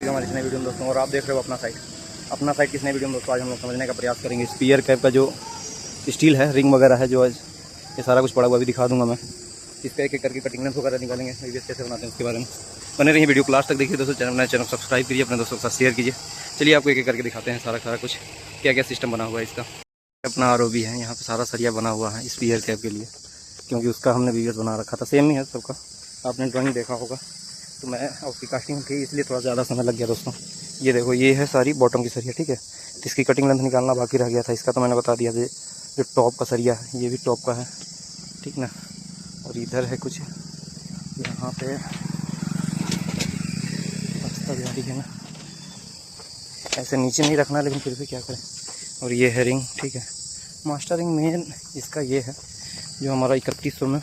हमारी नई वीडियो में दोस्तों, और आप देख रहे हो अपना साइड किस नई वीडियो में दोस्तों। आज हम लोग समझने का प्रयास करेंगे स्पीयर कैप का जो स्टील है, रिंग वगैरह है, जो आज ये सारा कुछ पड़ा हुआ भी दिखा दूंगा मैं। इसका एक एक करके कटिंग लेंस वगैरह निकालेंगे, वीडियो कैसे बनाते हैं उसके बारे में बने रहिए। वीडियो क्लास तक देखिए दोस्तों। चैनल सब्सक्राइब कीजिए, अपने दोस्तों के साथ शेयर कीजिए। चलिए आपको एक एक करके दिखाते हैं सारा कुछ क्या क्या सिस्टम बना हुआ है इसका। अपना ROV है, यहाँ पे सारा सरिया बना हुआ है स्पीयर कैप के लिए, क्योंकि उसका हमने वीडियोस बना रखा था, सेम ही है सबका, आपने ड्राइंग देखा होगा। तो मैं उसकी कास्टिंग थी इसलिए थोड़ा ज़्यादा समय लग गया दोस्तों। ये देखो, ये है सारी बॉटम की सरिया, ठीक है। तो इसकी कटिंग लेंथ निकालना बाकी रह गया था, इसका तो मैंने बता दिया। जो टॉप का सरिया है ये भी टॉप का है, ठीक ना। और इधर है कुछ यहाँ पे रास्ता जारी है ना, ऐसे नीचे नहीं रखना, लेकिन फिर भी क्या करें। और ये है रिंग, ठीक है। मास्टर रिंग मेन इसका ये है जो हमारा 3100 में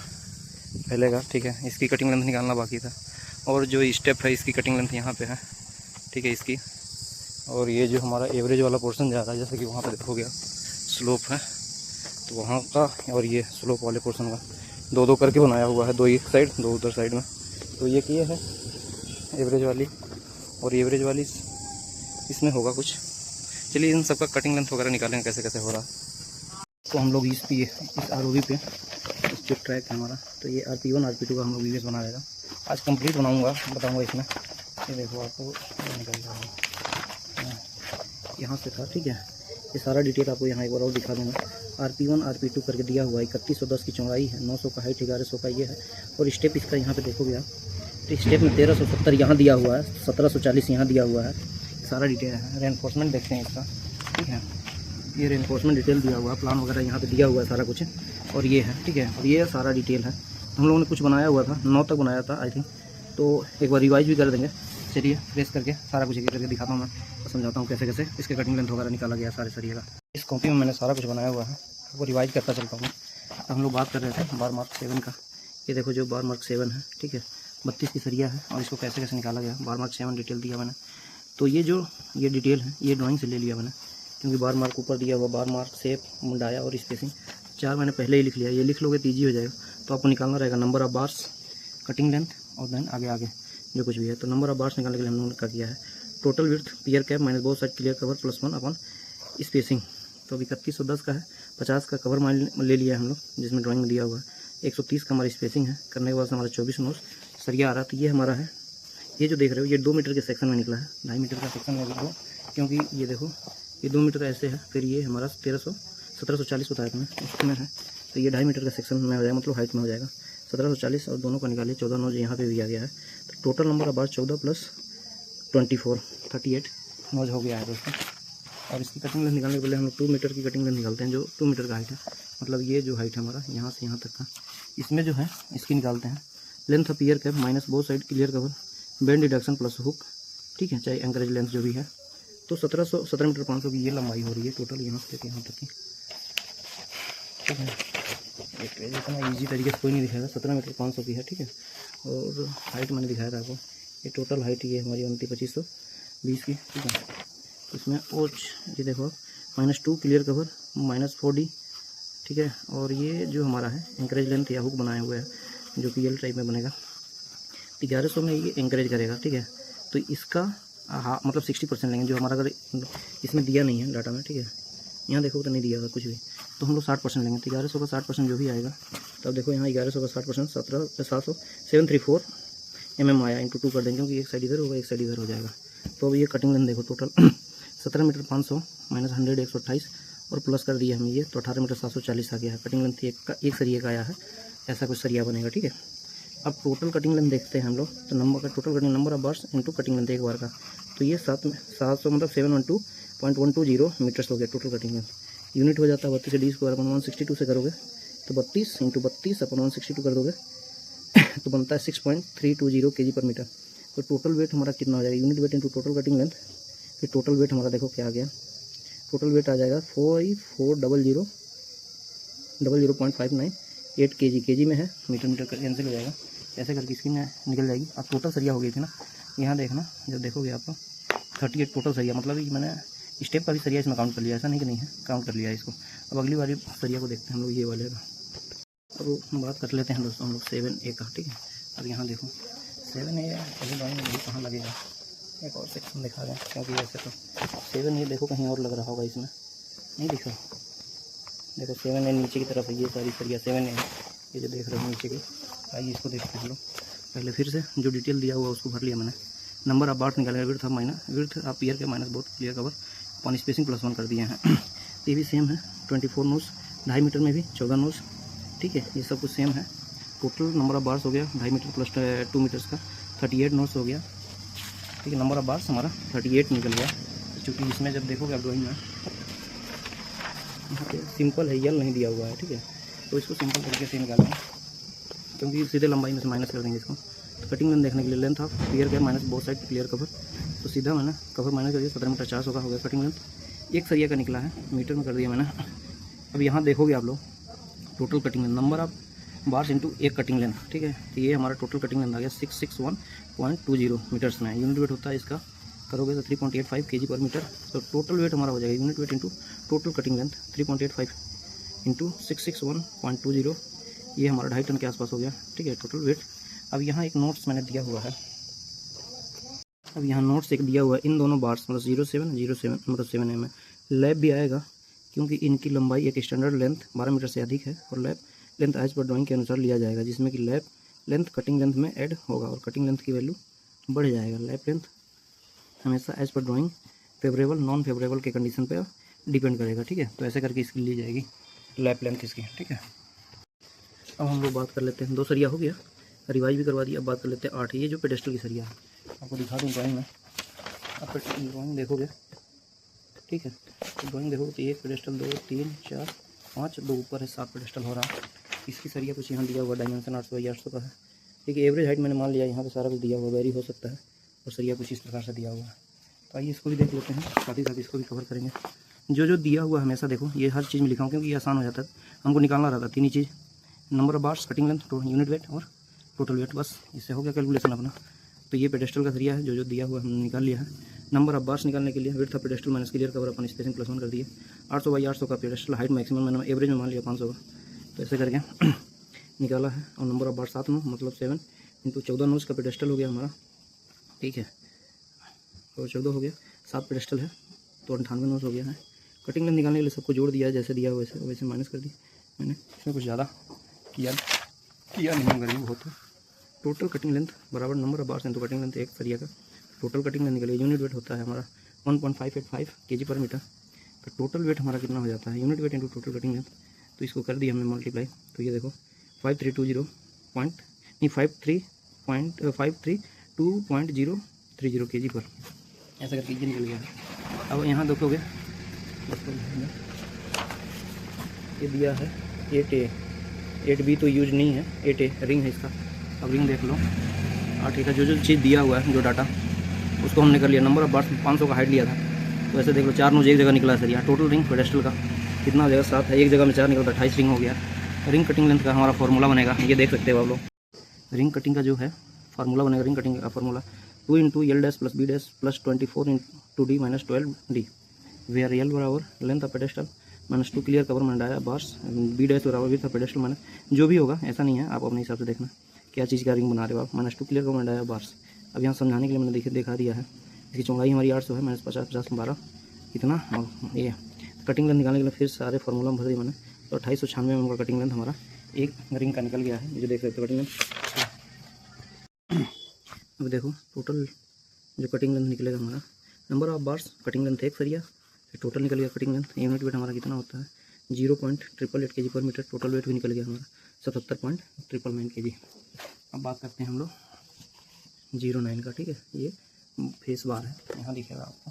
फैलेगा, ठीक है। इसकी कटिंग लेंथ निकालना बाकी था। और जो स्टेप है इसकी कटिंग लेंथ यहाँ पे है, ठीक है इसकी। और ये जो हमारा एवरेज वाला पोर्शन जा रहा है, जैसे कि वहाँ पे देखोगे स्लोप है तो वहाँ का, और ये स्लोप वाले पोर्शन का दो करके बनाया हुआ है, दो एक साइड दो उधर साइड में। तो ये किए है एवरेज वाली, और एवरेज वाली इसमें होगा कुछ। चलिए इन सब का कटिंग लेंथ वगैरह निकालेंगे कैसे कैसे हो रहा है। तो हम लोग इस ROV पे इस जो ट्रैक है हमारा, तो ये RP1 RP2 का हम लोग वीडियोस बना रहेगा। आज कंप्लीट बनाऊंगा, बताऊंगा इसमें। ये देखो आपको निकल रहा है यहाँ से था, ठीक है। ये सारा डिटेल आपको यहाँ एक बार और दिखा दूँगा। RP1 RP2 करके दिया हुआ है। 3110 की चौड़ाई है, 900 का हाइट, 1100 का ये है। और स्टेप इसका यहाँ पे देखोगे आप, तो स्टेप में 1370 यहाँ दिया हुआ है, 1740 यहाँ दिया हुआ है। सारा डिटेल है। रेनफोर्समेंट देखते हैं इसका, ठीक है। ये रेनफोर्समेंट डिटेल दिया हुआ है, प्लान वगैरह यहाँ पे दिया हुआ है सारा कुछ। और ये है, ठीक है। और ये सारा डिटेल है। हम लोगों ने कुछ बनाया हुआ था, 9 तक बनाया था आई थिंक, तो एक बार रिवाइज भी कर देंगे। चलिए प्रेस करके सारा कुछ एक करके दिखाता हूँ मैं, और समझाता हूँ कैसे कैसे इसके कटिंग लेंथ वगैरह निकाला गया सारे सरिये का। इस कॉपी में मैंने सारा कुछ बनाया हुआ है, आपको रिवाइज करता चलता हूँ। हम लोग बात कर रहे थे बार मार्क 7 का। ये देखो जो बार मार्क 7 है, ठीक है, 32 की सरिया है। और इसको कैसे कैसे निकाला गया, बार मार्क 7 डिटेल दिया मैंने। तो ये जो ये डिटेल है ये ड्राइंग से ले लिया मैंने, क्योंकि बार मार्क ऊपर दिया हुआ, बार मार्क शेप, मुंडाया और स्पेसिंग 4 मैंने पहले ही लिख लिया। ये लिख लोगे तो ईजी हो जाएगा। तो आपको निकालना रहेगा number of bars, cutting length, और देन आगे जो कुछ भी है। तो नंबर ऑफ बार्स निकालने के लिए हम लोगों ने क्या किया है, total width pier cap minus both side clear cover plus 1 upon spacing. तो अभी 3110 का है, 50 का कवर मान ले लिया हम लोग, जिसमें ड्राइंग में दिया हुआ है। 130 का हमारी स्पेसिंग है, करने के बाद हमारा 24 नोस सरिया आ रहा है। तो ये हमारा है, ये जो देख रहे हो ये 2 मीटर के सेक्शन में निकला है, 2.5 मीटर का सेक्शन में दो, क्योंकि ये देखो ये 2 मीटर ऐसे है। फिर ये हमारा 1740 बताया था मैं, इसमें है। तो ये 2.5 मीटर का सेक्शन में हो जाएगा, मतलब हाइट में हो जाएगा 1740। और दोनों को निकालिए, 14 नोज यहाँ पे भी आ गया है। तो total number of bar 14 plus 24 38 nos हो गया है दोस्तों। और इसकी कटिंग लेंथ निकालने के पहले हम लोग 2 मीटर की कटिंग लेंथ निकालते हैं, जो 2 मीटर का हाइट है। मतलब ये जो हाइट है हमारा यहाँ से यहाँ तक का, इसमें जो है इसकी निकालते हैं length of pier cap minus both side clear cover bend reduction plus hook, ठीक है, चाहे एंकरेज लेंथ जो भी है। तो 17 मीटर 500 की ये लंबाई हो रही है टोटल, यहाँ से लेकर यहाँ तक की, ठीक है। इतना ईजी तरीके से कोई नहीं दिखाएगा। 17 मीटर 500 की है, ठीक है। और हाइट मैंने दिखाया था आपको, ये टोटल हाइट ये हमारी 29,2520 की, ठीक है। इसमें ओच ये देखो -2 क्लियर कवर -4D, ठीक है। और ये जो हमारा है एंकरेज लेंथ या हुक बनाए हुए हैं, जो कि एल टाइप में बनेगा। 1100 में ये एंकरेज करेगा, ठीक है। तो इसका मतलब 60% लेंगे, जो हमारा अगर इसमें दिया नहीं है डाटा में, ठीक है। यहाँ देखो तो नहीं दिया हुआ कुछ भी, तो हम लोग 60% लेंगे। तो 1100 का 60% जो भी आएगा, तब देखो यहाँ 1100 का 60% 734 mm आया, इंटू 2 कर देंगे, क्योंकि एक साइड इधर होगा एक साइड इधर हो जाएगा। तो अब ये कटिंग लेंथ देखो टोटल 17 मीटर 500 माइनस 100 128 और प्लस कर दिया हम ये, तो 18 मीटर 740 आ गया है। कटिंग लेंथ एक सरिये का आया है, ऐसा कुछ सरिया बनेगा, ठीक है। अब टोटल कटिंग लेंथ देखते हैं हम लोग। तो नंबर का total cutting number of bars into cutting length एक बार का, तो ये 700 मतलब 712.120 मीटर्स हो गया टोटल कटिंग लेंथ। यूनिट हो जाता है 32 डी स्क्वायर अपन 162 से करोगे तो 32 × 32 अपन 162 कर दोगे तो बनता है 6.320 kg पर मीटर। तो टोटल वेट हमारा कितना हो जाएगा, unit weight into total cutting length. फिर टोटल वेट हमारा देखो क्या आ गया, टोटल वेट आ जाएगा 440.598 kg में है, मीटर का कैंसिल हो जाएगा, ऐसे करके इसकी निकल जाएगी। अब टोटल सरिया हो गई थी ना, यहाँ देखना जब देखोगे आपको 38 टोटल सरिया, मतलब मैंने स्टेप का भी सरिया इसमें काउंट कर लिया, ऐसा नहीं कि नहीं है, काउंट कर लिया है इसको। अब अगली बारी सरिया को देखते हैं हम लोग, ये वाले का। अब बात कर लेते हैं दोस्तों हम लोग 7A का, ठीक है। अब यहाँ देखो 7A पहले ड्राइंग में कहाँ लगेगा, एक और सेक्शन दिखा दें, क्योंकि वैसे तो 7 ये देखो कहीं और लग रहा होगा, इसमें नहीं दिख रहा। देखो 7 है नीचे की तरफ है, ये सारी सरिया 7 है, ये जो देख रहे हो नीचे की। आइए इसको देखते हैं लोग। पहले फिर से जो डिटेल दिया हुआ उसको भर लिया मैंने। नंबर ऑफ बार्स निकाले, width of minus, width of ear के minus both clear cover upon spacing +1 कर दिए हैं। ये भी सेम है, 24 नोज, 2.5 मीटर में भी 14 नोज, ठीक है, ये सब कुछ सेम है। टोटल नंबर ऑफ बार्स हो गया 2.5 मीटर प्लस 2 मीटर्स का 38 नोज हो गया, ठीक है। नंबर ऑफ बार्स हमारा 38 निकल गया, क्योंकि इसमें जब देखोगे आप ड्राइंग में यहाँ पे सिंपल है, यल नहीं दिया हुआ है, ठीक है। तो इसको सिंपल तरीके से निकालेंगे, क्योंकि सीधे लंबाई में से माइनस कर देंगे इसको। तो कटिंग लेंथ देखने के लिए length of clear cover minus both side clear cover, तो सीधा मैंने कवर माइनस कर दिया, 17 मीटर 400 का हो गया कटिंग लेंथ। एक सरिया का निकला है, मीटर में कर दिया मैंने। अब यहाँ देखोगे आप लोग total cutting length, number of bars into एक कटिंग लेंथ, ठीक है। तो ये हमारा टोटल कटिंग लेंथ आ गया 661.20 मीटर्स में। यूनिट वेट होता है इसका, करोगे तो 3.85 kg पर मीटर। तो टोटल वेट हमारा हो जाएगा unit weight into total cutting length 3.85 into 661.20, ये हमारा 2.5 टन के आसपास हो गया, ठीक है, टोटल वेट। अब यहाँ एक नोट्स मैंने दिया हुआ है, अब यहाँ नोट्स एक दिया हुआ है, इन दोनों बार्स मतलब 07 मतलब 7 mm लैब भी आएगा, क्योंकि इनकी लंबाई एक स्टैंडर्ड लेंथ 12 मीटर से अधिक है, और lap length as per drawing के अनुसार लिया जाएगा, जिसमें कि लैब लेंथ कटिंग लेंथ में ऐड होगा और कटिंग लेंथ की वैल्यू बढ़ जाएगा। लैब लेंथ हमेशा as per drawing favourable non favourable के कंडीशन पर डिपेंड करेगा, ठीक है। तो ऐसे करके इसकी ली जाएगी लैब लेंथ इसकी, ठीक है। अब हम लोग बात कर लेते हैं, 2 सरिया हो गया, रिवाइज भी करवा दिया। अब बात कर लेते हैं 8, ये जो पेडेस्टल की सरिया है, आपको दिखा दूँ ड्राइंग में। आप ड्राइंग देखोगे, ठीक है, तो ड्राइंग देखोगे तो 1 पेडेस्टल 2 3 4 5, 2 ऊपर है, 7 पेडेस्टल हो रहा है। इसकी सरिया कुछ यहाँ दिया हुआ, डायमेंशन 800 बाई 800 का है, ठीक है। एवरेज हाइट मैंने मान लिया, यहाँ पे सारा कुछ दिया हुआ, वेरी हो सकता है, और सरिया कुछ इस प्रकार से दिया हुआ है। तो आइए इसको भी देख लेते हैं, साथ ही साथ इसको भी कवर करेंगे। जो दिया हुआ हमेशा देखो, ये हर चीज़ में लिखा हूँ, क्योंकि ये आसान हो जाता है, हमको निकालना रहता है 3 ही चीज़, number of bars, cutting length, unit weight और टोटल वेट, बस इससे हो गया कैलकुलेशन अपना। तो ये पेडेस्टल का सरिया है, जो दिया हुआ हमने निकाल लिया है। नंबर ऑफ बार्स निकालने के लिए width of pedestal minus clear cover upon spacing +1 कर दिए। 800 बाई 800 का पेडेस्टल हाइट मैक्सिमम मैंने एवरेज में मान लिया 500 का, तो ऐसे करके निकाला है। और नंबर ऑफ बार्स 7 नो मतलब 7 इंटू 14 नोज का पेडेस्टल हो गया हमारा, ठीक है, और 14 हो गया, 7 पेडेस्टल है तो 98 नोज हो गया है। कटिंग लेंथ निकालने के लिए सबको जोड़ दिया है, जैसे दिया वैसे माइनस कर दी मैंने, इसमें कुछ ज़्यादा किया नहीं करेंगे बहुत। टोटल कटिंग लेंथ बराबर number of bars into cutting length, एक सरिया का टोटल कटिंग लेंथ निकलेगी। यूनिट वेट होता है हमारा 1.585 kg पर मीटर। तो टोटल वेट हमारा कितना हो जाता है, unit weight into total cutting length, तो इसको कर दिया हमने मल्टीप्लाई। तो ये देखो 5320.2.030 kg पर, ऐसा करके ये निकल गया है। अब यहाँ देखोगे ये दिया है 8A, 8B तो यूज नहीं है, 8A रिंग है इसका। अब रिंग देख लो, 8A का जो चीज़ दिया हुआ है, जो डाटा उसको हमने कर लिया। नंबर ऑफ बार्स 500 का हाइट लिया था, तो ऐसे देख लो 4 नोज एक जगह निकला सर। यहाँ टोटल रिंग पेडेस्टल का कितना हो जाएगा, 7 है, एक जगह में 4 निकलता, 28 रिंग हो गया। रिंग कटिंग लेंथ का हमारा फार्मूला बनेगा, ये देख सकते हो आप लोग। रिंग कटिंग का जो है फार्मूला बनेगा, रिंग कटिंग का formula 2 into L dash plus B dash plus 24 into D minus 12D, where L बराबर length of pedestal minus 2 clear cover मंडाया बार्स, B डैश बराबर विड्थ ऑफ पेडेस्टल माइनस जो भी होगा, ऐसा नहीं है, आप अपने हिसाब से देखना क्या चीज़ का रिंग बना रहे हो आप, माइनस 2 क्लियर कवर मंडाया बार्स। अब यहाँ समझाने के लिए मैंने दिखा दिया है। इसकी चौड़ाई हमारी 800 है, माइनस 50 50 12 इतना, और ये कटिंग लेंथ निकालने के लिए फिर सारे फार्मूला भर दिए मैंने। तो 2896 में उनका कटिंग लेंथ हमारा एक रिंग का निकल गया है, जो देख सकते हो कटिंग लेंथ। अब देखो टोटल जो कटिंग लेंथ निकलेगा हमारा, number of bars cutting length एक सरिया, फिर टोटल निकल गया कटिंग लेंथ। यूनिट वेट हमारा कितना होता है 0.888 kg पर मीटर, टोटल वेट भी निकल गया हमारा 77.999 kg। अब बात करते हैं हम लोग 09 का, ठीक है, ये फेस बार है, यहाँ दिखेगा आपको,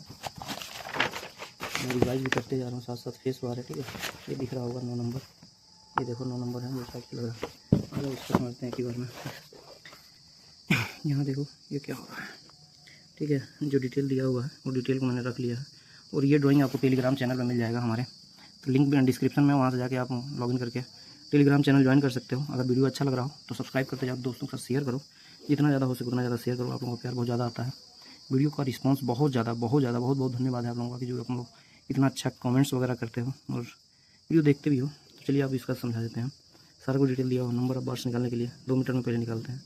मैं रिवाइज भी करते जा रहा हूँ साथ साथ, फेस बार है, ठीक है, ये दिख रहा होगा 9 नंबर, ये देखो 9 नंबर है, जो साइड लग रहा है। अगर उसको समझते हैं कि बार में, यहाँ देखो ये क्या हो रहा है, ठीक है, जो डिटेल दिया हुआ है वो डिटेल को मैंने रख लिया है। और ये ड्राइंग आपको टेलीग्राम चैनल पर मिल जाएगा हमारे, तो लिंक भी डिस्क्रिप्शन में, वहाँ से जाके आप लॉगिन करके टेलीग्राम चैनल ज्वाइन कर सकते हो। अगर वीडियो अच्छा लग रहा हो तो सब्सक्राइब करते जाओ, दोस्तों के साथ शेयर करो, जितना ज़्यादा हो सके उतना ज़्यादा शेयर करो, आप लोगों को प्यार बहुत ज़्यादा आता है। वीडियो का रिस्पांस बहुत बहुत धन्यवाद है आप लोगों का, कि जो आप लोग इतना अच्छा कमेंट्स वगैरह करते हो और वीडियो देखते भी हो। तो चलिए आप इसका समझा देते हैं, सारा कुछ डिटेल दिया हो। नंबर ऑफ बार्स निकालने के लिए 2 मीटर में पहले निकालते हैं,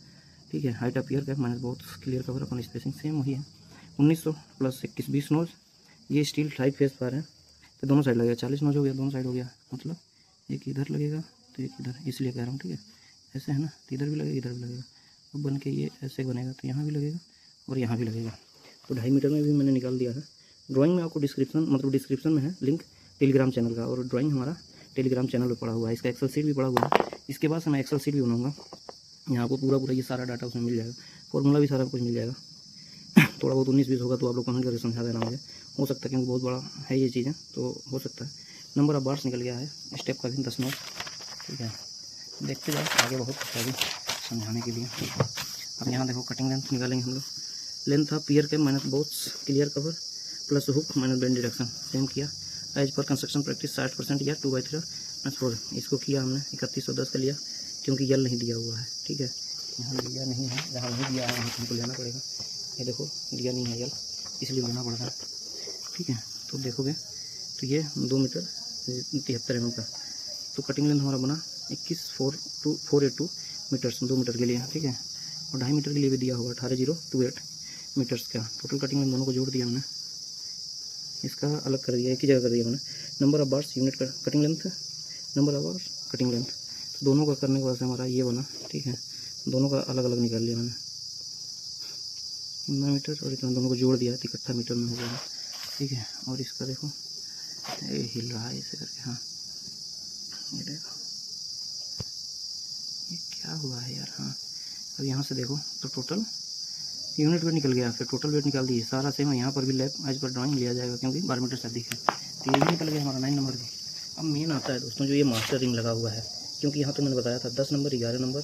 ठीक है। हाइट ऑफ ईयर का माइनस बहुत क्लियर कवर अपन स्पेसिंग सेम वही है, 1900 प्लस 21 20 नोज। ये स्टील 5 फेस बार है तो दोनों साइड लगेगा, 40 नोज हो गया, दोनों साइड हो गया, मतलब एक इधर लगेगा तो एक इधर, इसलिए कह रहा हूँ, ठीक है। ऐसे है ना, तो इधर भी लगेगा इधर भी लगेगा। अब बन के ये ऐसे बनेगा तो यहाँ भी लगेगा और यहाँ भी लगेगा। तो 2.5 मीटर में भी मैंने निकाल दिया है। ड्राइंग में आपको डिस्क्रिप्शन में है लिंक टेलीग्राम चैनल का, और ड्राइंग हमारा टेलीग्राम चैनल पर पड़ा हुआ है। इसका एक्सेल सीट भी पड़ा हुआ है। इसके बाद से मैं एक्सेल सीट भी बनाऊँगा, यहाँ आपको पूरा ये सारा डाटा उसमें मिल जाएगा, फॉर्मूला भी सारा कुछ मिल जाएगा। थोड़ा बहुत 19-20 होगा तो आप लोग कमेंट करके समझा देना मुझे, हो सकता है, क्योंकि बहुत बड़ा है ये चीज़ें, तो हो सकता है। नंबर ऑफ बार्स निकल गया है, स्टेप का भी 10 नोट, ठीक है। देखते जाओ, आगे बहुत कुछ है अभी समझाने के लिए। अब यहाँ देखो कटिंग लेंथ निकालेंगे हम लोग। लेंथ ऑफ पियर के minus boats clear cover plus hook minus bend deduction, same किया एज पर कंस्ट्रक्शन प्रैक्टिस 60% या 2/3 4। इसको किया हमने 3110 का लिया, क्योंकि यल नहीं दिया हुआ है, ठीक है। यहाँ दिया नहीं है, जहाँ नहीं दिया है वहाँ हमको लेना पड़ेगा। ये देखो दिया नहीं है यल, इसलिए लेना पड़ रहा है, ठीक है। तो देखोगे तो ये 2 मीटर 73 mm का। तो कटिंग लेंथ हमारा बना 21,482 मीटर्स 2 मीटर के लिए, ठीक है। और 2.5 मीटर के लिए भी दिया होगा 18,028 मीटर्स का। टोटल कटिंग लेंथ दोनों को जोड़ दिया हमने, इसका अलग कर दिया, एक ही जगह कर दिया मैंने। Number of bars unit cutting length, number of bars cutting length, दोनों का करने के बाद से हमारा ये बना, ठीक है। दोनों का अलग अलग निकाल लिया मैंने, 9 मीटर और इतना दोनों को जोड़ दिया तो इकट्ठा मीटर में हो गया, ठीक है। और इसका देखो ये हिल रहा है ऐसे करके, हाँ ये देखो ये क्या हुआ है यार, हाँ। अब यहाँ से देखो तो टोटल यूनिट वेट निकल गया, फिर टोटल वेट निकाल दिए सारा सेम है। यहाँ पर भी लैप एज पर ड्राइंग लिया जाएगा, क्योंकि 12 मीटर से अधिक है, तो ये भी निकल गया हमारा 9 नंबर भी। अब मेन आता है दोस्तों जो ये मास्टर रिंग लगा हुआ है, क्योंकि यहाँ तो मैंने बताया था 10 नंबर 11 नंबर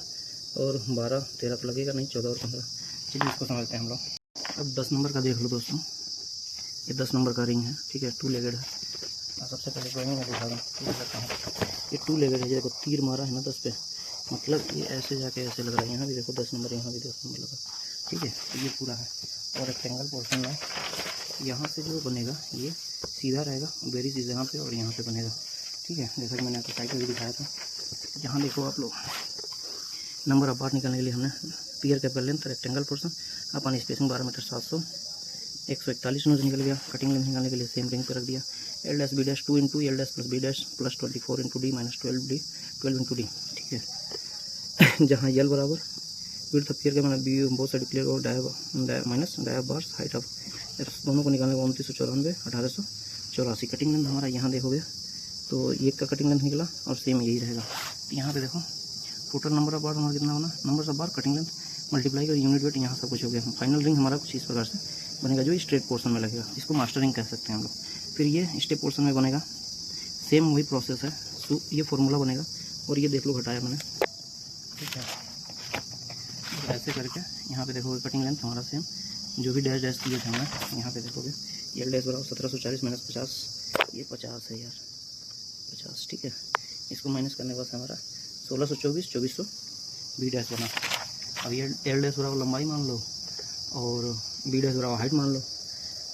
और 12 13 तो लगेगा नहीं, 14 और 15। चलिए इसको समझते हैं हम लोग। अब 10 नंबर का देख लो दोस्तों, ये 10 नंबर का रिंग है, ठीक है, 2 लेगेड है। सबसे पहले ड्राइंग में दिखा रहा हूँ, ये 2 लेगेड है। ये देखो तीर मारा है ना 10 पे, मतलब ये ऐसे जाके ऐसे लग रहा है। यहाँ भी देखो 10 नंबर, यहाँ भी 10 नंबर लगा, ठीक है। तो ये पूरा है। और रेक्टेंगल पोर्शन में यहाँ से जो बनेगा ये सीधा रहेगा, बेरीज इस यहाँ पे और यहाँ पे बनेगा, ठीक है। जैसा कि मैंने आपको साइड में भी दिखाया था। यहाँ देखो आप लोग, नंबर ऑफ बार निकालने के लिए हमने पियर कैपिटल लेंथ रेक्टेंगल पोर्शन अपन स्पेसिंग 12 मीटर 700 141 नोज निकल गया। कटिंग लेंथ निकालने के लिए सेम रिंग पर रख दिया, L dash B dash 2 into L dash plus B dash plus 24 into D minus 12 into D, ठीक है। जहाँ यल बराबर विड्थ ऑफ पियर के मैंने बी बहुत साइड क्लियर और माइनस डायब बार्स हाइट ऑफ, दोनों को निकालने को 2994 1884। कटिंग लेंथ हमारा यहाँ देखोगे तो एक का कटिंग लेंथ निकला और सेम यही रहेगा। तो यहाँ पे देखो टोटल नंबर ऑफ बार हमारा कितना बना, number of bar cutting length multiply कर यूनिट वेट, यहाँ सब कुछ हो गया। फाइनल रिंग हमारा कुछ इस प्रकार से बनेगा, जो स्ट्रेट पोर्शन में लगेगा, इसको मास्टर रिंग कह सकते हैं हम लोग। फिर ये स्टेप पोर्शन में बनेगा, सेम वही प्रोसेस है। सो ये फॉर्मूला बनेगा, और ये देख लो घटाया मैंने, ठीक है। ऐसे करके यहाँ पे देखोगे कटिंग लेंथ हमारा सेम, जो भी डैश डैश दिए थे हमने, यहाँ पे देखोगे ये डैश बराबर 1740 माइनस 50, ये 50 है यार, 50, ठीक है। इसको माइनस करने के बाद हमारा 1624 2400 बी डैश बना। अब ये एल डैश बराबर लंबाई मान लो और बी डैश बराबर हाइट मान लो,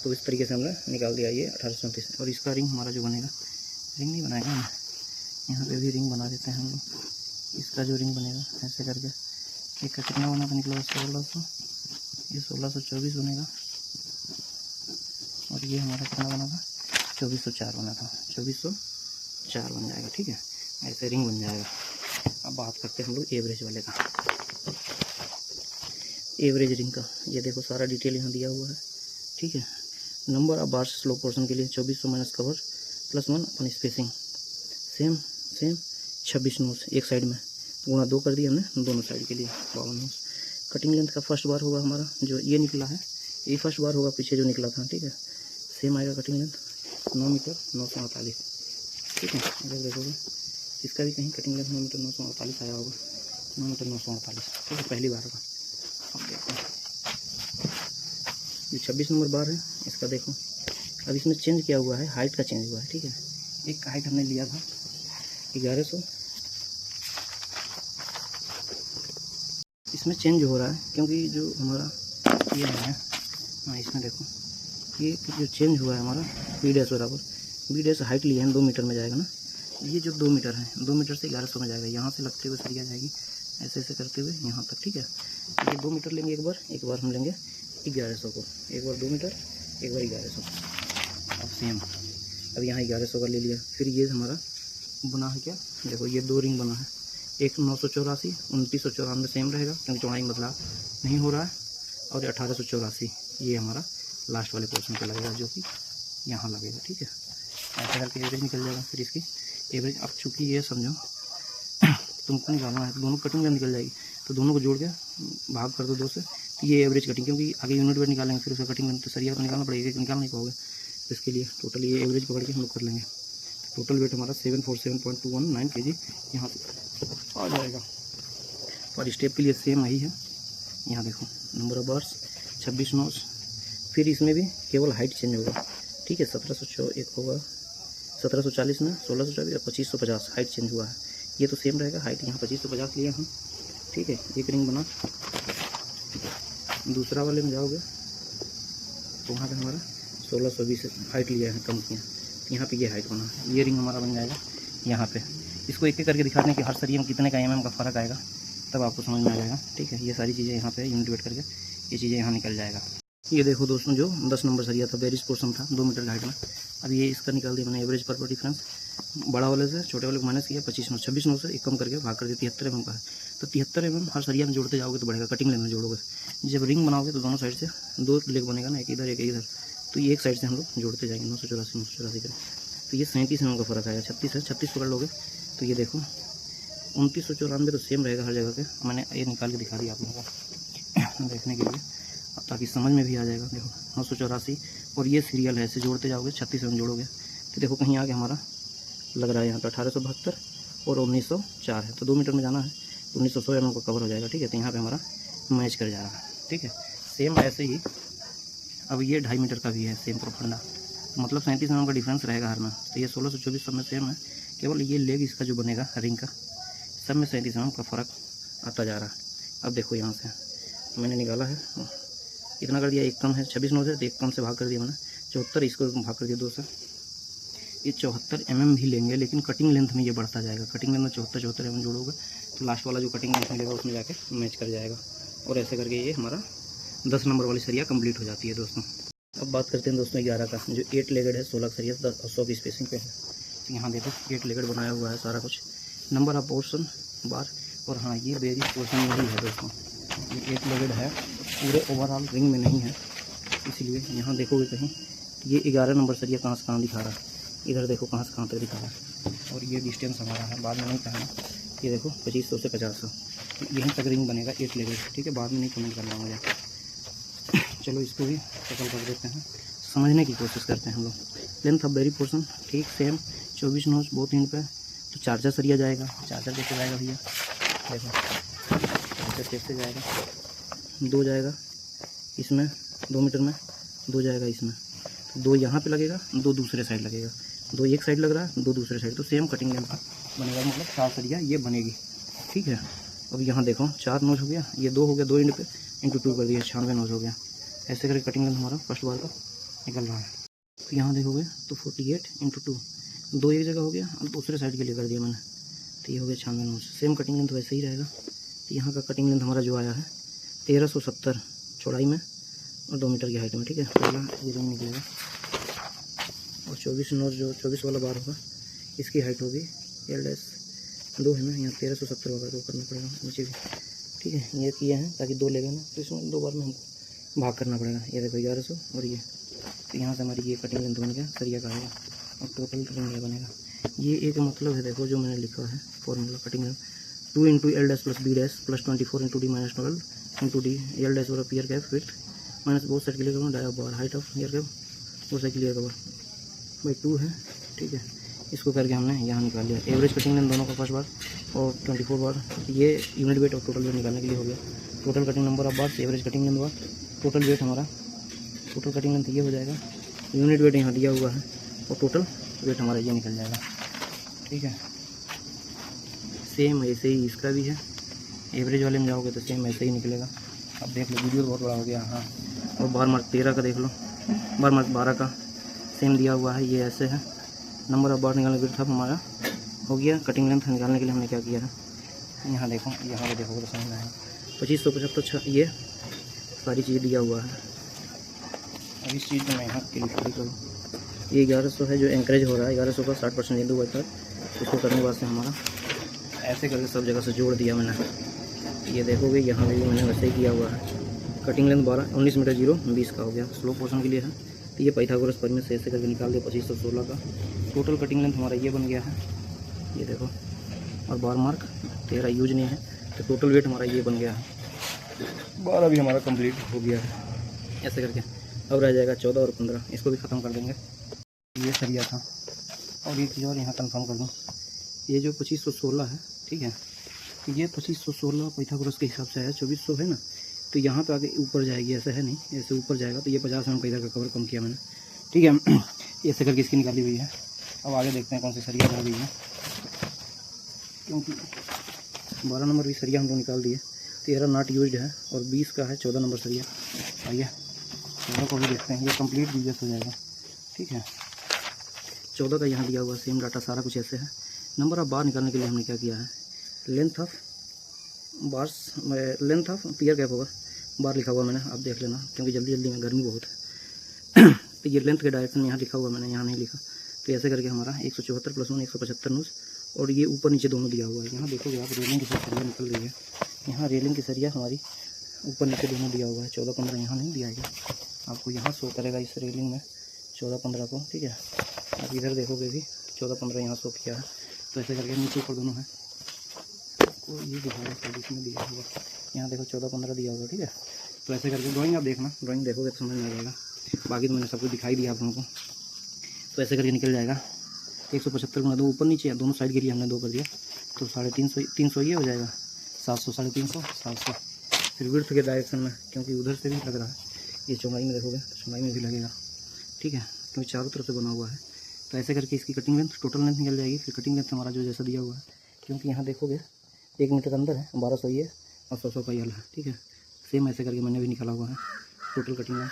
तो इस तरीके से हमने निकाल दिया ये 1834। और इसका रिंग हमारा जो बनेगा, रिंग नहीं बनाएगा ना, यहाँ पे भी रिंग बना देते हैं हम लोग। इसका जो रिंग बनेगा ऐसे करके, एक का कितना बना था, निकला 1600, ये 1624 बनेगा, और ये हमारा कितना बना था 2404 बना था, 2404 बन जाएगा, ठीक है। ऐसे रिंग बन जाएगा। अब बात करते हैं हम लोग एवरेज वाले का, एवरेज रिंग का। ये देखो सारा डिटेल यहाँ दिया हुआ है, ठीक है। Number of bars slow portion के लिए 2400 माइनस कवर प्लस 1 अपन स्पेसिंग, सेम 26 नोज एक साइड में, गुणा 2 कर दिया हमने दोनों साइड के लिए 52 नोज। कटिंग लेंथ का फर्स्ट बार होगा हमारा जो ये निकला है, ये फर्स्ट बार होगा, पीछे जो निकला था, ठीक है। सेम आएगा कटिंग लेंथ 9 मीटर 948, ठीक है। अगर देखोगे इसका भी कहीं कटिंग लेंथ 9 मीटर 948 आया होगा, 9 मीटर 948, ठीक है, पहली बार होगा। अब देखो जो 26 नंबर बार है इसका देखो, अब इसमें चेंज किया हुआ है, हाइट का चेंज हुआ है, ठीक है। एक का हाइट हमने लिया था 1100, इसमें चेंज हो रहा है क्योंकि जो हमारा ये है, हाँ इसमें देखो ये जो चेंज हुआ है हमारा बी डैश बराबर, बी डैश हाइट लिए हैं 2 मीटर में जाएगा ना, ये जो 2 मीटर है 2 मीटर से 1100 में जाएगा, यहाँ से लगते हुए सरिया जाएगी ऐसे ऐसे करते हुए यहाँ तक, ठीक है। ये 2 मीटर लेंगे एक बार हम लेंगे 1100 को, एक बार 2 मीटर, एक बार 1100। अब सेम अब यहाँ 1100 का ले लिया। फिर ये हमारा बना है क्या, देखो ये 2 रिंग बना है, एक 984, 2994 सेम रहेगा क्योंकि चौड़ाई में बदलाव नहीं हो रहा है, और 1884 ये हमारा लास्ट वाले पोर्शन पे लगेगा जो कि यहाँ लगेगा। ठीक है, ऐसा करके एवरेज निकल जाएगा। फिर इसकी एवरेज, अब चूँकि ये समझो तुमको निकालना है तो दोनों कटिंग में निकल जाएगी, तो दोनों को जोड़ के भाग कर दो 2 से, तो ये एवरेज कटिंग, क्योंकि आगे यूनिट वेट निकालेंगे फिर उसका कटिंग तो सरिया तो निकालना पड़ेगा, निकाल नहीं पाओगे। तो इसके लिए टोटल ये एवरेज पकड़ के हम लोग कर लेंगे। टोटल वेट हमारा 747.219 kg यहाँ पे आ जाएगा। और स्टेप के लिए सेम यही है, यहाँ देखो नंबर ऑफ बार्स 26 नोज। फिर इसमें भी केवल हाइट चेंज होगा। ठीक है, 1701 होगा, 1740 में 1624 और 2550 हाइट चेंज हुआ है। ये तो सेम रहेगा, हाइट यहाँ 2550 लिया हम। ठीक है, एक रिंग बना। दूसरा वाले में जाओगे तो वहाँ पे हमारा 1620 हाइट लिया है कंपनियाँ, यहाँ पे ये हाइट बना। ये रिंग हमारा बन जाएगा यहाँ पे। इसको एक एक करके दिखा दें कि हर सरिये में कितने का mm का फ़र्क आएगा, तब आपको समझ में आ जाएगा। ठीक है, ये सारी चीज़ें यहाँ पे यूनिट वेट करके ये चीज़ें यहाँ निकल जाएगा। ये देखो दोस्तों, जो 10 नंबर सरिया था, बेरिस पोर्शन था 2 मीटर हाइट में, अब ये इसका निकाल दिया मैंने एवरेज पर डिफरेंस। बड़ा वाले से छोटे वाले को माइनस किया, 26 नौ से एक कम करके भाग कर दिया, 73 mm का है। तो 73 mm हर सरिया में जोड़ते जाओगे तो बढ़ेगा, कटिंग लेन में जोड़ोगे। जब रिंग बनाओगे तो दोनों साइड से 2 लेग बनेगा ना, एक इधर एक इधर, तो ये एक साइड से हम लोग जोड़ते जाएंगे 984 करें, तो ये 37 mm का फ़र्क आएगा। 36 है, 36 पकड़ लोगे तो ये देखो 2994 तो सेम रहेगा हर जगह के। मैंने ये निकाल के दिखा दिया आप लोगों को देखने के लिए, अब ताकि समझ में भी आ जाएगा। देखो 984 और ये सीरियल है, ऐसे जोड़ते जाओगे 36 में जोड़ोगे तो देखो कहीं आगे हमारा लग रहा है यहाँ पर 1872 और 1904 है, तो 2 मीटर में जाना है तो 1900 mm को कवर हो जाएगा। ठीक है, तो यहाँ पे हमारा मैच कर जा रहा है। ठीक है, सेम ऐसे ही अब ये 2.5 मीटर का भी है सेम प्रोफंडा, तो मतलब 37 mm का डिफरेंस रहेगा हर में। तो ये 1624 सब में सेम है, केवल ये लेग इसका जो बनेगा रिंग का, सब में 37 mm का फ़र्क आता जा रहा है। अब देखो यहाँ से मैंने निकाला है, इतना कर दिया, एक कम है 26 नौ से, तो एक कम से भाग कर दिया मैंने 74, इसको भाग कर दिया 2 से। ये 74 mm भी लेंगे, लेकिन कटिंग लेंथ में ये बढ़ता जाएगा। कटिंग लेंथ में 74 mm जोड़ोगे तो लास्ट वाला जो कटिंग लेंथ मिलेगा उसमें जाके मैच कर जाएगा। और ऐसे करके ये हमारा 10 नंबर वाली सरिया कंप्लीट हो जाती है दोस्तों। अब बात करते हैं दोस्तों 11 का, जो 8 लेगेड है, 16 सरिया 100 की स्पेसिंग पे है। तो यहाँ देखो 8 लेगेड बनाया हुआ है सारा कुछ, नंबर ऑफ पोर्शन बार। और हाँ, ये बेरिस पोर्शन यही है दोस्तों, ये 8 लेगेड है, पूरे ओवरऑल रिंग में नहीं है, इसलिए यहाँ देखोगे कहीं ये 11 नंबर सरिया कहाँ से कहाँ दिखा रहा है, इधर देखो कहाँ से कहाँ तक दिखा रहा है। और ये डिस्टेंस हमारा है, बाद में नहीं कहना, ये देखो 2500 से 5000 यहीं तक रिंग बनेगा 8 लेगेड। ठीक है, बाद में नहीं कमेंट करना मुझे। चलो इसको भी टकल कर देते हैं, समझने की कोशिश करते हैं हम लोग। लेंथ ऑफ बेरी पोर्शन ठीक सेम, 24 नोच बोथ एंड पे। तो चार्जर सरिया जाएगा, चार्जर कैसे जाएगा भैया, देखो चार्जर कैसे जाएगा, 2 जाएगा इसमें 2 मीटर में, 2 जाएगा इसमें, 2 यहाँ पे लगेगा, 2 दूसरे साइड लगेगा, 2 एक साइड लग रहा है, 2 दूसरे साइड, तो सेम कटिंग लेंथ बनेगा, मतलब 4 सरिया ये बनेगी। ठीक है, अब यहाँ देखो 4 नोच हो गया, ये 2 हो गया, 2 एंड पे इंटू 2 कर दिया, 96 नोच हो गया। ऐसे करके कटिंग लेंथ हमारा फर्स्ट बार का निकल रहा है। तो यहाँ देखोगे तो 48 इंटू 2, 2 एक जगह हो गया, अब दूसरे साइड के लिए कर दिया मैंने, तो ये हो गया 96 नोच। सेम कटिंग लेंथ वैसे ही रहेगा। तो यहाँ का कटिंग लेंथ हमारा जो आया है 1370 चौड़ाई में और 2 मीटर की हाइट में। ठीक है, पहला ये रिंग निकलेगा, और 24 नोच जो 24 वाला बार होगा इसकी हाइट होगी L-2 है ना, यहाँ 1370 होगा, तो करना पड़ेगा नीचे भी। ठीक है, ये किया है ताकि 2 लेगा ना, तो इसमें 2 बार में हमको भाग करना पड़ेगा। ये देखो 1100 और ये, तो यहाँ से हमारी ये कटिंग लेंथ बन गया, सरिया का आएगा और टोटल रिंग ये बनेगा। ये एक मतलब है, देखो जो मैंने लिखा है formula cutting length 2 into L dash plus B dash plus 24 into D minus 12 into D L dash और ear cap with minus both side clear cover dia of bar height of ear cap both side clear cover by 2 है। ठीक है, इसको करके हमने यहाँ निकाल लिया एवरेज कटिंग लेंथ दोनों का फर्स्ट बार और 24 बार। ये यूनिट वेट और टोटल वेट निकालने के लिए हो गया। Total cutting number of bar, average cutting length bar, total weight हमारा, टोटल कटिंग लेंथ ये हो जाएगा, यूनिट वेट यहाँ दिया हुआ है और टोटल वेट हमारा ये निकल जाएगा। ठीक है, सेम ऐसे ही इसका भी है, एवरेज वाले में जाओगे तो सेम ऐसे ही निकलेगा। अब देख लो, वीडियो बहुत बड़ा हो गया। हाँ, और बार मार्क 13 का देख लो, बार मार्क 12 का सेम दिया हुआ है, ये ऐसे है। नंबर ऑफ बार निकालने के लिए हमारा हो गया। कटिंग लेंथ निकालने के लिए हमने क्या किया है, यहाँ देखो, यहाँ पे देखोगे तो समझ में आएगा। 2575 ये सारी चीज़ दिया हुआ है। अब इस चीज़ को मैं यहाँ क्लिक करूँ, ये 1100 है जो एंकरेज हो रहा है, 1100 का 60% येलो वाइपर। इसको करने के बाद से हमारा ऐसे करके सब जगह से जोड़ दिया मैंने। ये देखोगे यहाँ भी मैंने वैसे ही किया हुआ है। कटिंग लेंथ 19 मीटर 0 का हो गया, स्लो पोर्शन के लिए है। तो ये पाइथागोरस परिमेय से ऐसे करके निकाल दिया 2516 का। टोटल कटिंग लेंथ हमारा ये बन गया है, ये देखो। और बार मार्क 13 यूज नहीं है, तो टोटल वेट हमारा ये बन गया है। 12 भी हमारा कंप्लीट हो गया है ऐसे करके। अब रह जाएगा 14 और 15, इसको भी ख़त्म कर देंगे। ये सरिया था। और एक चीज़ और यहाँ कंफर्म कर दूँ, ये जो 2516 है, ठीक है, तो ये 2516 पाइथागोरस के हिसाब से है। 2400 है ना, तो यहाँ पे आगे ऊपर जाएगी, ऐसा है नहीं, ऐसे ऊपर जाएगा। तो ये 50 mm का इधर का कवर कम किया मैंने, ठीक है। ऐसे करके इसकी निकाली हुई है। अब आगे देखते हैं कौन सी सरिया रह गई है, क्योंकि 12 नंबर भी सरिया हम लोग निकाल दिए। 13 नॉट यूज्ड है और 20 का है 14 नंबर सरिया। आइए 14 को भी देखते हैं, ये कंप्लीट यूज हो जाएगा, ठीक है। 14 का यहाँ दिया हुआ सेम डाटा, सारा कुछ ऐसे है। नंबर ऑफ बार निकालने के लिए हमने क्या किया है, length of bars, length of pier cap होगा, बार लिखा हुआ मैंने, आप देख लेना, क्योंकि जल्दी जल्दी में गर्मी बहुत है। तो ये लेंथ के डायरेक्शन में यहाँ लिखा हुआ मैंने, यहाँ नहीं लिखा। तो ऐसे करके हमारा 174 + 1 175 नूज, और ये ऊपर नीचे दोनों दिया हुआ है। यहाँ देखोगे आप, रेलिंग की सरिया निकल रही है। यहाँ रेलिंग की सरिया हमारी ऊपर नीचे दोनों दिया हुआ है। 14-15 यहाँ नहीं दिया है, आपको यहाँ शो करेगा इस रेलिंग में 14-15 को, ठीक है। आप इधर देखोगे भी 14-15 यहाँ शो किया है। तो ऐसे करके नीचे ऊपर दोनों है, आपको ये दिखाएगा सब इसमें दिया हुआ। यहाँ देखो 14-15 दिया होगा, ठीक है। तो ऐसे करके ड्राइंग आप देखना, ड्राइंग देखोगे तो समझ में आ जाएगा। बाकी तो मैंने सब कुछ दिखाई दिया आप लोगों को। तो ऐसे करके निकल जाएगा 175 गुना 2, ऊपर नीचे दोनों साइड के लिए हमने 2 कर दिया, तो 350 ये हो जाएगा। 700, 350, 700। फिर विड्थ के डायरेक्शन में, क्योंकि उधर से भी लग रहा है, ये चौड़ाई में देखोगे तो चौड़ाई में भी लगेगा, ठीक है, क्योंकि चारों तरफ से बना हुआ है। तो ऐसे करके इसकी कटिंग लेंथ, टोटल लेंथ निकल जाएगी। फिर कटिंग लेंथ हमारा जो जैसा दिया हुआ है, क्योंकि यहाँ देखोगे 1 मीटर अंदर है, 1200 ये और 100 का यल है, ठीक है। सेम ऐसे करके मैंने भी निकाला हुआ है टोटल कटिंग लेंथ।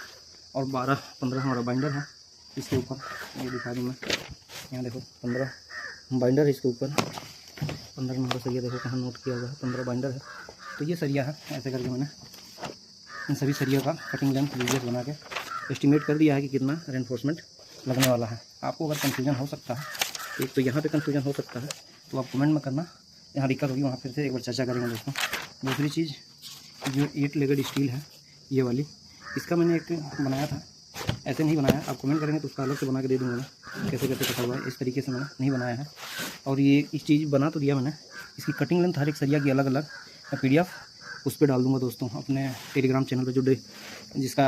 और 12-15 हमारा बाइंडर है इसके ऊपर, ये दिखा दूँ मैं। यहाँ देखो 15 बाइंडर है इसके ऊपर, 15 नंबर सरिया देखो कहाँ नोट किया हुआ है, 15 बाइंडर है। तो ये सरिया है। ऐसे करके मैंने इन सभी सरियों का कटिंग लेंथ वीडियो बना के एस्टिमेट कर दिया है कि कितना रेनफोर्समेंट लगने वाला है। आपको अगर कन्फ्यूजन हो सकता है, एक तो यहाँ पे कन्फ्यूजन हो सकता है, तो आप कमेंट में करना, यहाँ दिक्कत होगी वहाँ फिर से एक बार चर्चा करेंगे दोस्तों। दूसरी चीज़, जो 8 लेगड स्टील है ये वाली, इसका मैंने एक बनाया था, ऐसे नहीं बनाया। आप कमेंट करेंगे तो उसका अलग से बना के दे दूँगा मैं, कैसे कैसे कटा हुआ है, इस तरीके से मैंने नहीं बनाया है। और ये इस चीज़ बना तो दिया मैंने, इसकी कटिंग लेंथ हर एक सरिया की अलग अलग, मैं PDF उस पर डाल दूँगा दोस्तों अपने टेलीग्राम चैनल पर, जो जिसका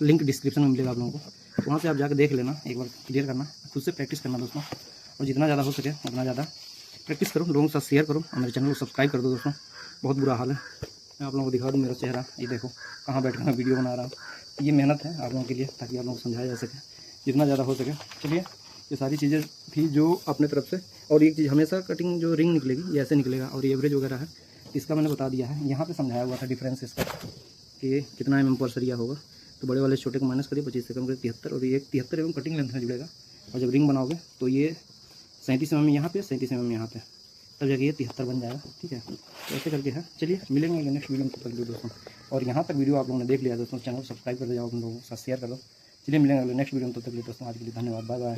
लिंक डिस्क्रिप्शन में मिलेगा आप लोगों को। तो वहाँ से आप जाकर देख लेना, एक बार क्लियर करना, खुद से प्रैक्टिस करना दोस्तों। और जितना ज़्यादा हो सके उतना ज़्यादा प्रैक्टिस करो, लोगों के साथ शेयर करो, और मेरे चैनल को सब्सक्राइब कर दो दोस्तों। बहुत बुरा हाल है, मैं आप लोगों को दिखा दूँ मेरा चेहरा, ये देखो कहाँ बैठ कर मैं वीडियो बना रहा हूँ। ये मेहनत है आप लोगों के लिए, ताकि आप लोगों को समझाया जा सके जितना ज़्यादा हो सके। चलिए, ये सारी चीज़ें थी जो अपने तरफ से। और एक चीज़, हमेशा कटिंग जो रिंग निकलेगी ये ऐसे निकलेगा, और ये एवरेज वगैरह है इसका मैंने बता दिया है। यहाँ पे समझाया हुआ था डिफरेंस इसका कि कितना mm पर सरिया होगा। तो बड़े वाले छोटे को माइनस करिए, 25 से कम करिए 73, और ये 73 mm कटिंग लेंथ में जुड़ेगा। और जब रिंग बनाओगे तो ये 37 mm यहाँ पे, 37 mm यहाँ पे, तब जाके ये 73 बन जाएगा, ठीक है। तो ऐसे करके है। चलिए मिलेंगे नेक्स्ट वीडियो में, तब तक दोस्तों। और यहाँ तक वीडियो आप लोगों ने देख लिया दोस्तों, चैनल को सब्सक्राइब कर दो, जाओ, उन लोगों के साथ शेयर कर दो। चलिए मिलेंगे नेक्स्ट वीडियो में, तब तक दोस्तों। आज के लिए धन्यवाद, बाय बाय।